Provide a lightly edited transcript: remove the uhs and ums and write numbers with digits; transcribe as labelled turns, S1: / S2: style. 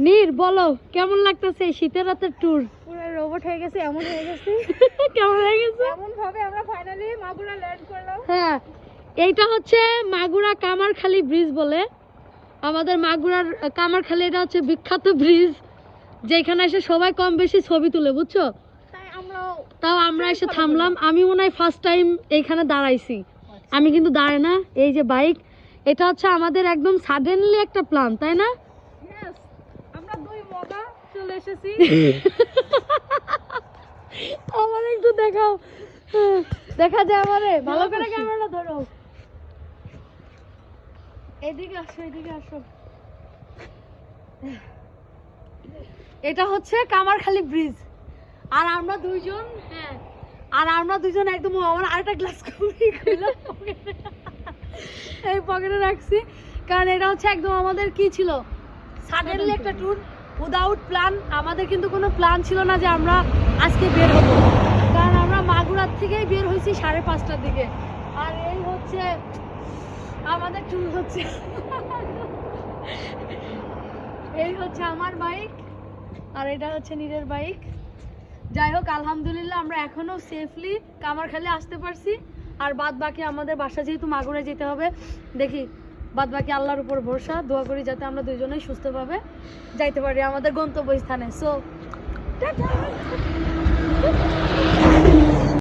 S1: নীর বলো কেমন লাগতেছে শীতের রাতের ট্যুর?
S2: পুরো রোবট হয়ে গেছে, এমন হয়ে গেছে।
S1: কেমন হয়ে গেছে?
S2: এমন ভাবে আমরা ফাইনালি মাগুরা ল্যান্ড করলাম।
S1: হ্যাঁ, এইটা হচ্ছে মাগুরা কামারখালী ব্রিজ বলে। আমাদের মাগুরার কামারখালী এটা হচ্ছে বিখ্যাত ব্রিজ, যেখানে এসে সবাই কম বেশি ছবি তুলে, বুঝছো? তাও আমরা এসে থামলাম। আমি মনে হয় ফার্স্ট টাইম এইখানে দাঁড়াইছি। আমি কিন্তু দাঁড়াই না। এই যে বাইক, এটা হচ্ছে আমাদের একদম সাডেনলি একটা প্ল্যান, তাই না?
S2: আমরা দুই মগা চলে এসেছি।
S1: আমার একটু দেখাও, দেখা যায় আমারে ভালো করে ক্যামেরাটা ধরো। এদিকে আসো, এদিকে আসো। এটা হচ্ছে কামারখালী ব্রিজ, আর আমরা দুইজন, হ্যাঁ, আর আমরা দুইজন একদম আমার আরেকটা গ্লাস এই পকেটে রাখছি, কারণ এটা হচ্ছে একদম আমাদের কি ছিল, সাডেনলি একটা ট্যুর, উইদাউট প্ল্যান। আমাদের কিন্তু কোনো প্ল্যান ছিল না যে আমরা আজকে বের হবো, কারণ আমরা মাগুরার থেকেই বের হয়েছি 5:30টার দিকে। আর এই হচ্ছে আমাদের ট্যুর হচ্ছে এই হচ্ছে আমার বাইক, আর এটা হচ্ছে নীরের বাইক। যাই হোক, আলহামদুলিল্লাহ আমরা এখনো সেফলি কামারখালী আসতে পারছি। আর বাদ বাকি আমাদের বাসা যেহেতু মাগুরায় যেতে হবে, দেখি বাদ বাকি আল্লাহর উপর ভরসা, দোয়া করি যাতে আমরা দুইজনেই সুস্থভাবে যাইতে পারি আমাদের গন্তব্যস্থানে। So tata.